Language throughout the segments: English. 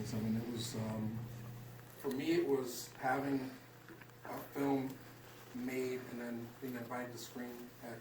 things. I mean, it was, for me, it was having a film made and then being invited to screen at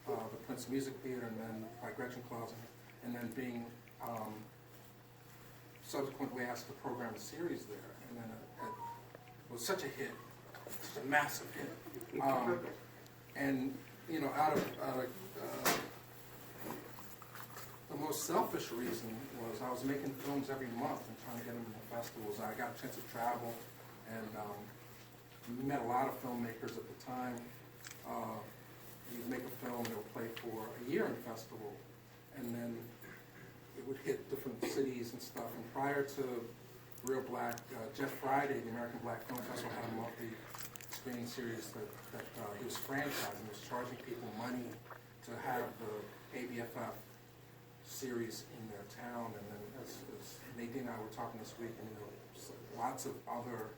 the Prince Music Theater and then by Gretchen Clausen, and then being subsequently asked to program a series there. And then it was such a hit, such a massive hit. And, you know, out of the most selfish reason was I was making films every month and trying to get them in the festivals. I got a chance to travel and met a lot of filmmakers at the time. You'd make a film, it would play for a year in festival, and then it would hit different cities and stuff. And prior to Reelblack, Jeff Friday, the American Black Film Festival, had a multi-screening series that he was franchising. He was charging people money to have the ABFF series in their town. And then as Nadine and I were talking this week, and you know, lots of other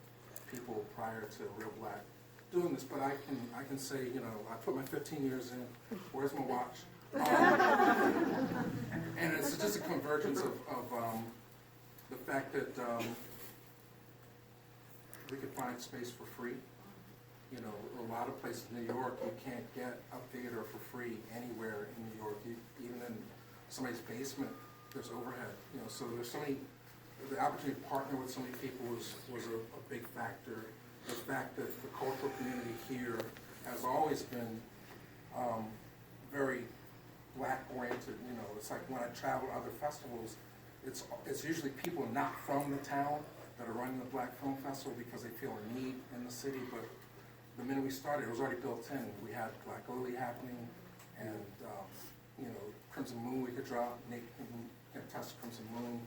people prior to Reelblack doing this, but I can say, you know, I put my 15 years in. Where's my watch? And it's just a convergence of the fact that we could find space for free. You know, a lot of places in New York, you can't get a theater for free anywhere in New York. Even in somebody's basement, there's overhead. You know, so there's so many. The opportunity to partner with so many people was a big factor. The fact that the cultural community here has always been very Black-oriented. You know, it's like when I travel to other festivals, it's usually people not from the town that are running the Black Film Festival because they feel a need in the city. But the minute we started, it was already built in. We had Black Lily happening, and you know, Crimson Moon we could drop. Nate can test Crimson Moon.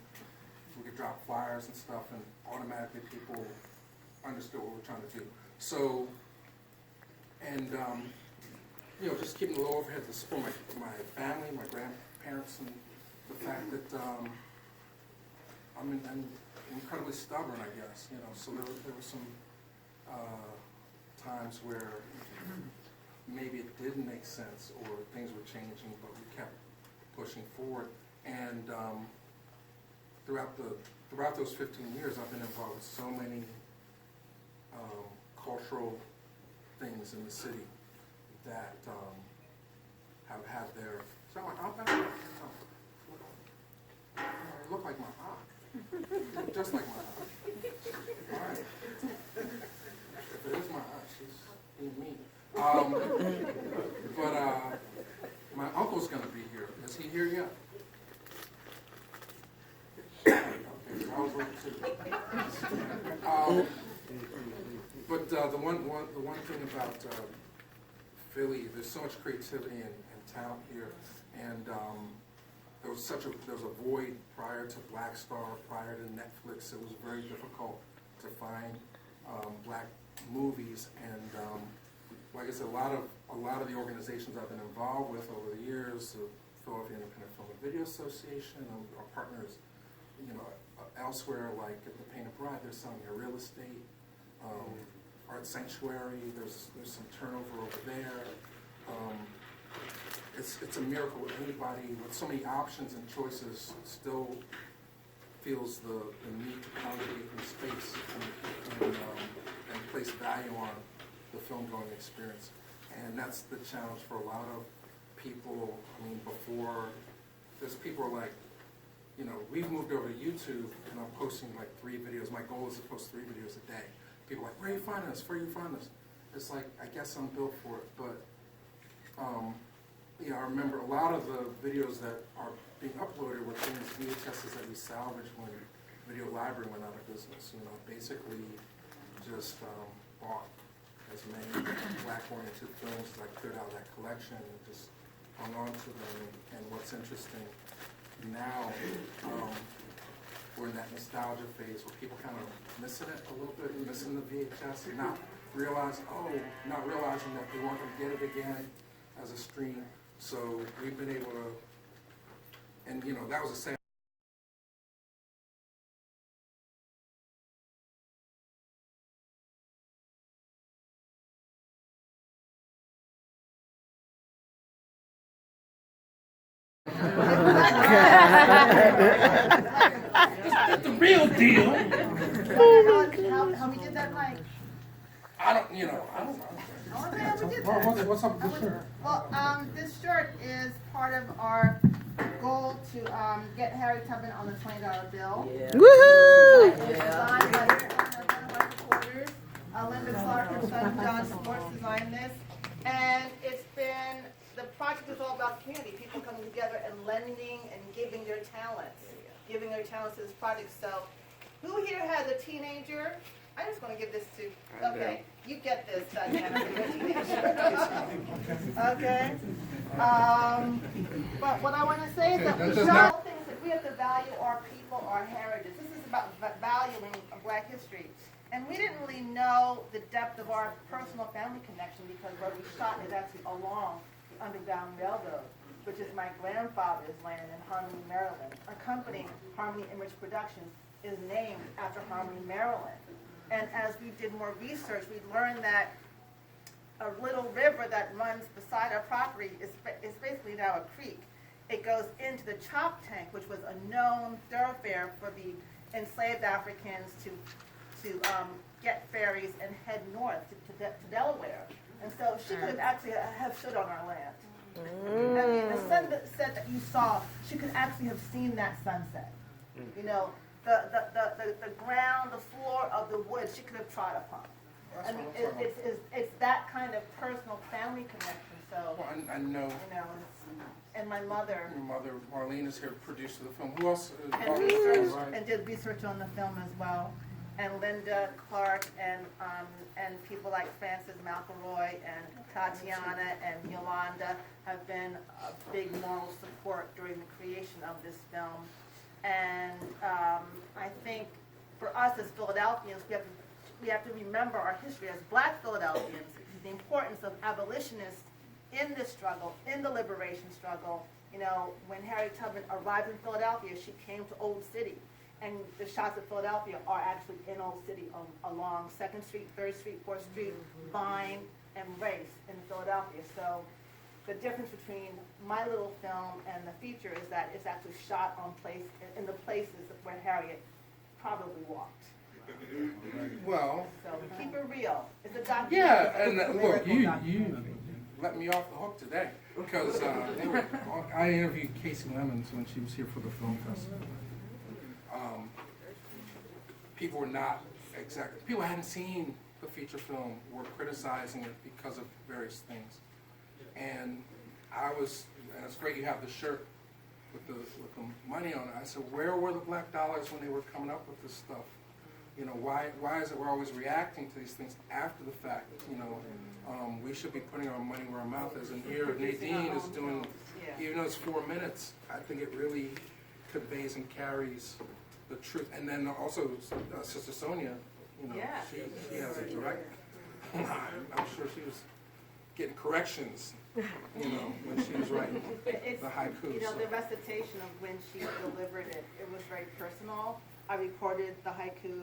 We could drop flyers and stuff, and automatically people understood what we're trying to do. So, and you know, just keeping the low overhead to support my family, my grandparents, and the fact that I'm incredibly stubborn, I guess. You know, so there were some times where maybe it didn't make sense or things were changing, but we kept pushing forward. And throughout those 15 years, I've been involved with so many cultural things in the city that have had their. So I'm like, oh, you look like my aunt. You look just like my aunt. All right. If it is my aunt, she's being mean. But my uncle's going to be here. Is he here yet? Okay, I was waiting too. But the one thing about Philly, there's so much creativity and talent here, and there was a void prior to Black Star, prior to Netflix. It was very difficult to find Black movies, and like I said, a lot of the organizations I've been involved with over the years, the Philadelphia Independent Film and Video Association, our partners, you know, elsewhere, like at the Painted Bride, they're selling their real estate. Art Sanctuary, there's some turnover over there. It's a miracle. Anybody with so many options and choices still feels the need to congregate in space and place value on the film-going experience. And that's the challenge for a lot of people. I mean, before, there's people like, you know, we've moved over to YouTube, and I'm posting like 3 videos. My goal is to post 3 videos a day. People are like, where are you finding this? Where are you finding this? It's like, I guess I'm built for it. But, you know, I remember a lot of the videos that are being uploaded were things, VHSs that we salvaged when Video Library went out of business. You know, basically just bought as many Black-oriented films as I could out of that collection and just hung on to them. And what's interesting now, we're in that nostalgia phase where people kind of missing it a little bit, missing the VHS, and not realizing that they weren't going to get it again as a stream. So we've been able to, and you know, that was a sad. Just the real deal. How we did that night? I don't know. How we did Well, that? what's up with this shirt? Well, this shirt is part of our goal to get Harry Tubman on the $20 bill. Yeah. Woohoo! It was designed by one of our reporters, Linda Clark, her son John Sports designed this. And it's been, the project is all about community, people coming together and lending and giving their talents to this project. So, who here has a teenager? I'm just going to give this to, okay, you get this, Diana, you're a teenager. Okay. But what I want to say is that we show things that we have to value our people, our heritage. This is about valuing Black history. And we didn't really know the depth of our personal family connection because where we shot is actually along the Underground Railroad, which is my grandfather's land in Harmony, Maryland. Our company, Harmony Image Productions, is named after Harmony, Maryland. And as we did more research, we learned that a little river that runs beside our property is basically now a creek. It goes into the Chop Tank, which was a known thoroughfare for the enslaved Africans to get ferries and head north to Delaware. And so she could have actually have stood on our land. I mean, the sunset that you saw, she could actually have seen that sunset. You know, the ground, the floor of the woods, she could have trod upon. I mean, it's that kind of personal family connection. So, Well, I know. you know, and my mother. Your mother, Marlene, is here, producer of the film. Who else? And research and did research on the film as well. And Linda Clark and people like Frances McElroy and Tatiana and Yolanda have been a big moral support during the creation of this film. And I think for us as Philadelphians, we have to remember our history as Black Philadelphians, the importance of abolitionists in this struggle, in the liberation struggle. You know, when Harriet Tubman arrived in Philadelphia, she came to Old City. And the shots of Philadelphia are actually in Old City along 2nd Street, 3rd Street, 4th Street, Vine, and Race in Philadelphia. So the difference between my little film and the feature is that it's actually shot in the places where Harriet probably walked. Well, So keep it real. It's a documentary. yeah, and It's a look, lyrical you documentary. let me off the hook today because I interviewed Casey Lemons when she was here for the film festival. People were not exactly, people hadn't seen the feature film, were criticizing it because of various things. And and it's great you have the shirt with the money on it. I said, where were the black dollars when they were coming up with this stuff? You know, why is it we're always reacting to these things after the fact? You know, we should be putting our money where our mouth is. And here Nadine is doing, even though it's 4 minutes, I think it really conveys and carries the truth. And then also Sister Sonia, you know, she has a direct line. I'm sure she was getting corrections, you know, when she was writing the haiku. You know, the recitation of when she delivered it, it was very personal. I recorded the haiku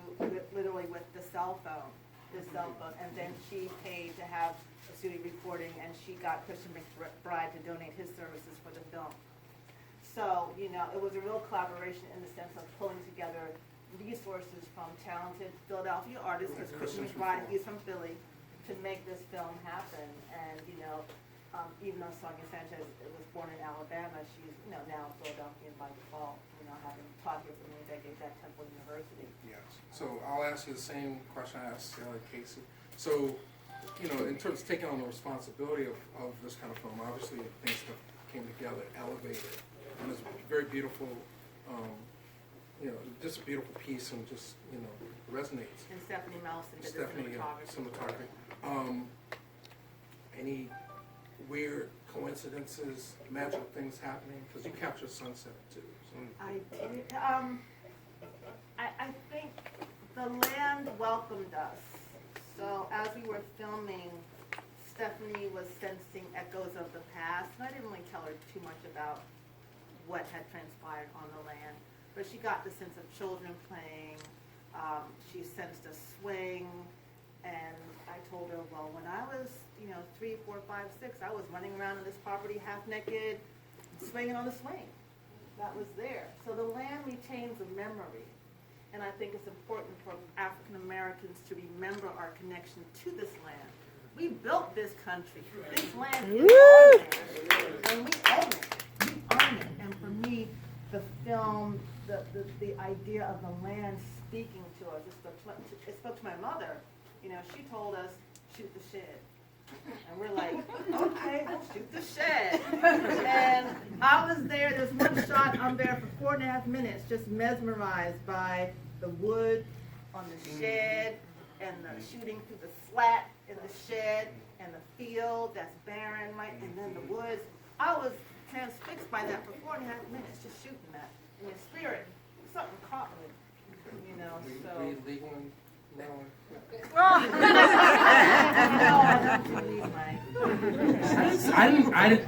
literally with the cell phone, and then she paid to have a studio recording, and she got Christian McBride to donate his services for the film. So, you know, it was a real collaboration in the sense of pulling together resources from talented Philadelphia artists, because Christian McBride, he's from Philly, to make this film happen. And, you know, even though Sonia Sanchez was born in Alabama, she's, you know, now Philadelphian by default, you know, having taught here for many decades at Temple University. Yes. So I'll ask you the same question I asked Casey. So, you know, in terms of taking on the responsibility of this kind of film, obviously things that came together, elevated, and it's very beautiful, you know, just a beautiful piece and just, you know, resonates. And Stephanie Melson did the cinematography. Any weird coincidences, magical things happening? Because you capture sunset too. So. I did. I think the land welcomed us. So as we were filming, Stephanie was sensing echoes of the past. And I didn't really tell her too much about what had transpired on the land. But she got the sense of children playing. She sensed a swing. And I told her, well, when I was, you know, 3, 4, 5, 6, I was running around on this property half naked, swinging on the swing. That was there. So the land retains a memory. and I think it's important for African Americans to remember our connection to this land. We built this country. This land is our land, and we own it. We own it. And for me, the film, the idea of the land speaking to us, it spoke to my mother. You know, she told us, shoot the shed. And we're like, okay, we'll shoot the shed. And I was there, there's one shot, I'm there for 4.5 minutes, just mesmerized by the wood on the shed, and the shooting through the slat in the shed, and the field that's barren, right, and then the woods. I was transfixed by that for 4.5 minutes, just shooting that. In your spirit, something caught me, you know, so. Were you legal in Maryland? No, I don't believe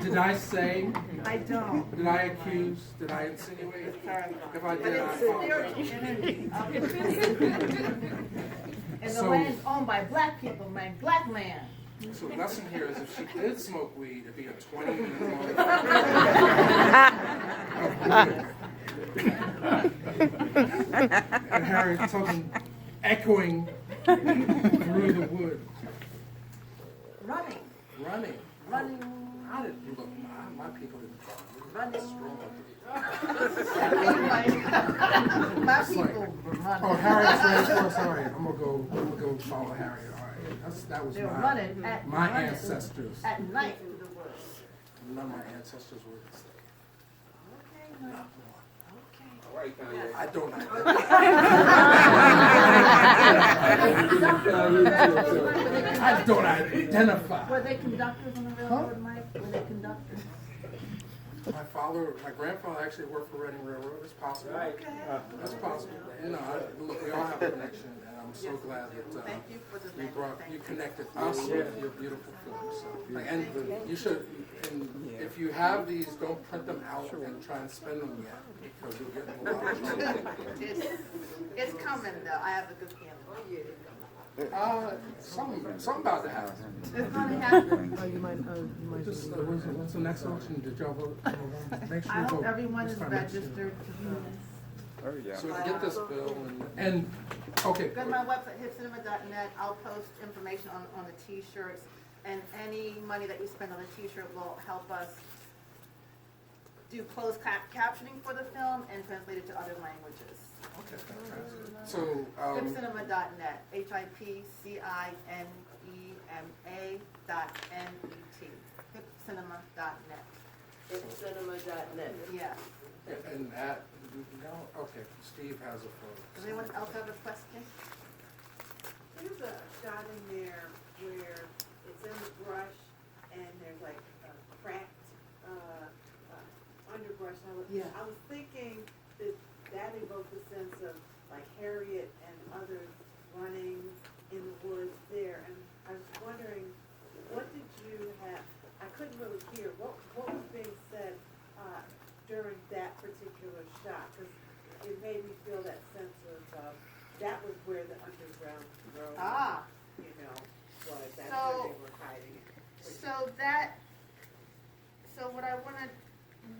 Did I say? I don't. Did I accuse? Did I insinuate? It's terrifying. If I But did, I it's spiritual apologize. energy of and the So- land is owned by black people, man, black land. So the lesson here is if she did smoke weed, it'd be a 20-minute long. And Harriet Tubman echoing through the wood. Running. I didn't look. My people didn't run. Running. My My people were running. Oh, Harriet's right. Oh, sorry. I'm gonna go follow Harriet. All right. That was They were running my running ancestors. at night through the woods. None of my ancestors were this thing. Okay, honey. Not one. All right, Kanye. I don't I don't identify. Were they conductors on the railroad, Mike? Were they conductors? My grandfather actually worked for Reading Railroad. It's possible. Right. That's possible. You know, look, we all have a connection, and I'm so glad that Thank you for the you name. brought, Thank you connected us with your beautiful film. So, and you should, and if you have these, don't print them out and try and spend them yet, because you'll get in a lot of trouble. It's coming though. I have a good feeling. Something about to happen. It's gonna happen. Just, what's the next auction? Did y'all vote? Make sure I you hope vote everyone this is time next year. registered to do this. Oh, yeah. So we can get this bill and okay. Go to my website, hipcinema.net. I'll post information on the t-shirts, and any money that you spend on the t-shirt will help us do closed captioning for the film and translate it to other languages. Okay, fantastic. So, Hipcinema.net, HIPCINEMA.NET. Hipcinema.net. Hipcinema.net. Yes. and no, okay, Steve has a photo. Does anyone else have a question? There's a shot in there where it's in the brush and there's like cracked underbrush. Yeah. I was thinking that evoked a sense of like Harriet and others running in the woods there. And I was wondering, what did you have? I couldn't really hear. What was being said during that particular shot? Because it made me feel that sense of that was where the underground road, you know, was. That's where they were hiding it. So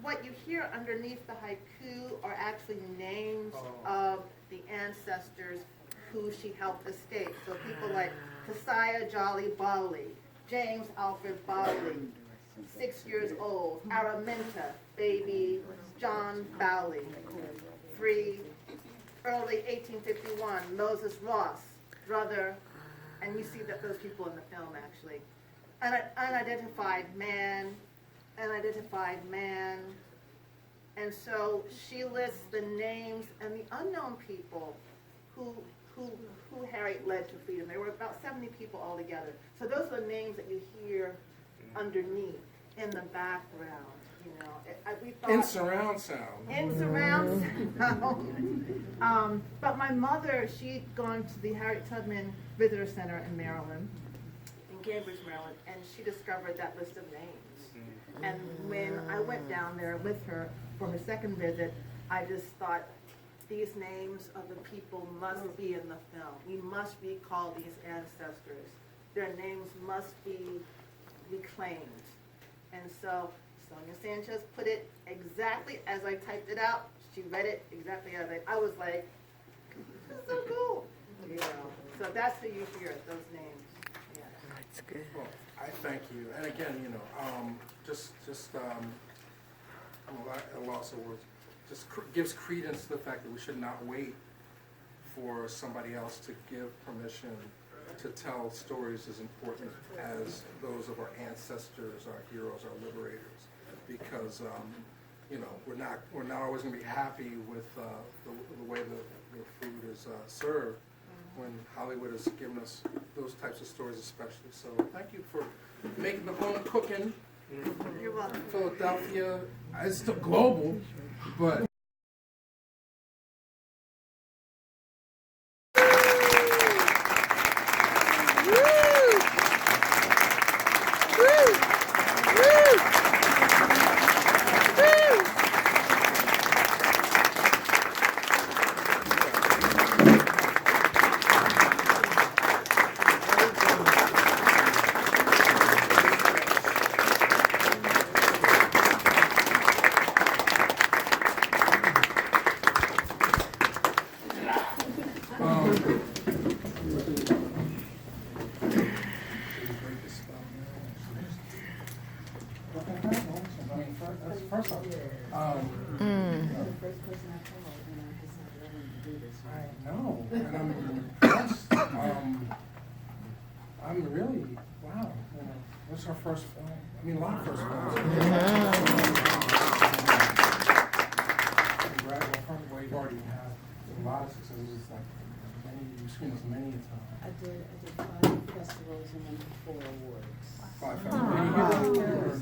what you hear underneath the haiku are actually names of the ancestors who she helped escape. So people like Keziah Jolly Bali, James Alfred Bali, 6 years old, Araminta, baby John Bali, early 1851, Moses Ross, brother, and you see those people in the film actually. Unidentified man, and so she lists the names and the unknown people who Harriet led to freedom. There were about 70 people altogether. So those are the names that you hear underneath in the background. You know, we thought In surround sound. in surround sound. But my mother, she'd gone to the Harriet Tubman Visitor Center in Maryland, in Cambridge, Maryland, and she discovered that list of names. And when I went down there with her for her second visit, I just thought, these names of the people must be in the film. We must recall these ancestors. Their names must be reclaimed. And so Sonia Sanchez put it exactly as I typed it out. She read it exactly as I was like, was so cool. You know, so that's who you hear, those names. Yeah. That's good. Well, I thank you, and again, you know, I'm at a loss of words. Just gives credence to the fact that we should not wait for somebody else to give permission to tell stories as important as those of our ancestors, our heroes, our liberators, because you know, we're not always going to be happy with the way the food is served when Hollywood has given us those types of stories, especially. So thank you for making the home cooking. You're welcome. Philadelphia, it's still global, but. First off, I know, and I'm impressed. I'm really, wow, you know, what's our first film? I mean, a lot of first films. Well, you've already had a lot of successes, it's like you've seen this many a time. I did 5 festivals and won 4 awards. 5 festivals.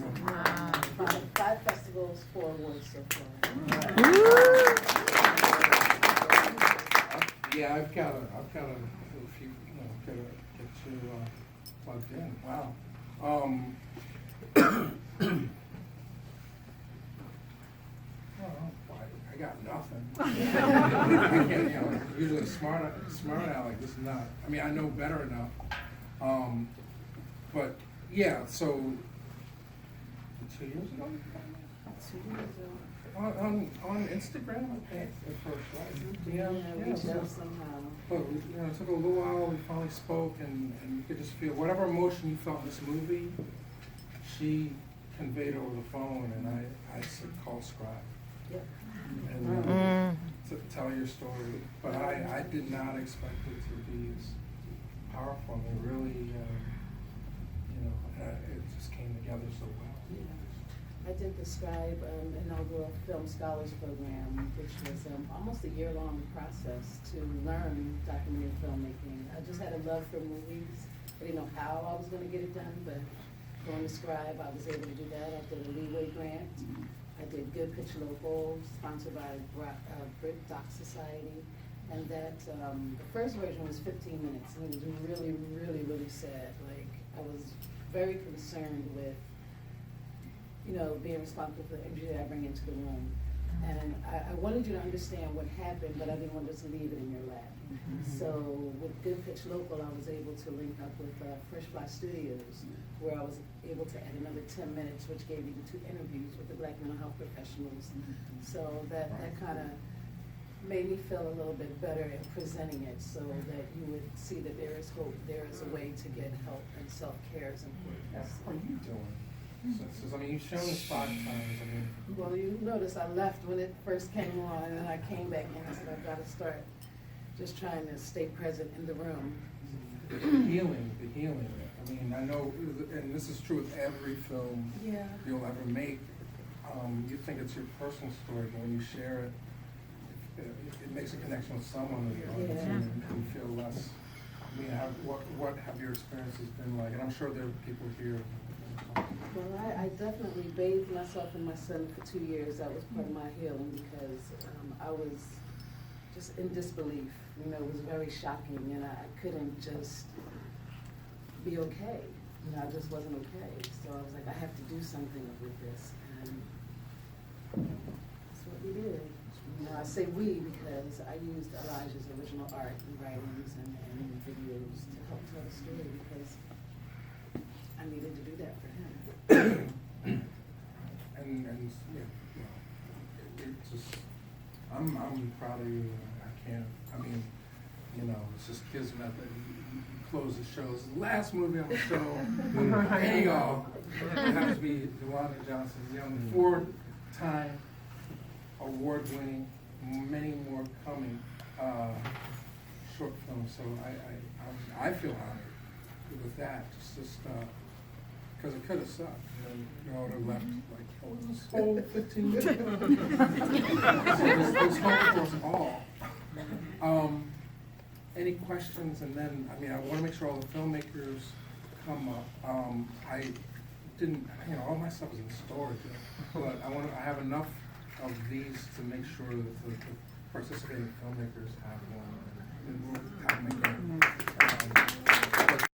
Five festivals, 4 awards so far. Yeah, I've got a few, you know, get you plugged in. Wow. I got nothing. I can't, you know, usually smart aleck, this is not, I mean, I know better enough. But yeah, so 2 years ago? 2 years ago. On Instagram, I think, at first, right? Yeah, reached so- out somehow. But you know, it took a little while. We finally spoke, and you could just feel whatever emotion you felt in this movie. She conveyed over the phone, and I said, "Call Scribe." Yep. And to tell your story. But I did not expect it to be as powerful. I mean, really, you know, it just came together so well. Yeah. I did the Skype inaugural Film Scholars Program, which was almost a year-long process to learn documentary filmmaking. I just had a love for movies. I didn't know how I was going to get it done, but going to Scribe, I was able to do that. I did a Leeway grant. I did Good Pitch Local, sponsored by Brit Doc Society. And that, the first version was 15 minutes, and it was really, really, really sad. Like, I was very concerned with, you know, being responsible for the energy that I bring into the room. And I wanted you to understand what happened, but I didn't want to just leave it in your lap. So with Good Pitch Local, I was able to link up with Fresh Fly Studios, where I was able to add another 10 minutes, which gave me the 2 interviews with the Black mental health professionals. So that kind of made me feel a little bit better in presenting it, so that you would see that there is hope, there is a way to get help, and self-care is important. How are you doing? I mean, you've shown this 5 times. I mean, Well, you notice I left when it first came on, and then I came back in and said, I've got to start just trying to stay present in the room. the healing. I mean, I know, and this is true with every film Yeah. you'll ever make. You think it's your personal story, but when you share it, it makes a connection with someone in the audience, Yeah. and you feel less. I mean, what have your experiences been like? And I'm sure there are people here. Well, I definitely bathed myself and my son for 2 years. That was part of my healing, because I was just in disbelief. You know, it was very shocking, and I couldn't just be okay. You know, I just wasn't okay. So I was like, I have to do something with this, and that's what we did. You know, I say we because I used Elijah's original art and writings and videos to help tell the story, because I needed to do that for him. And yeah, well, it's just, I'm proud of you. I mean, it's just kismet that you close the shows. The last movie on the show, there you go. It has to be Yolanda Johnson's young, 4-time award-winning, many more coming short films. So I feel honored with that. Just because it could have sucked. You know, I would have left like, oh, this whole 15 years. So there's hope for us all. Any questions? And then, I mean, I want to make sure all the filmmakers come up. I didn't, you know, all my stuff is in storage, but I have enough of these to make sure that the participating filmmakers have one. And we'll have them again.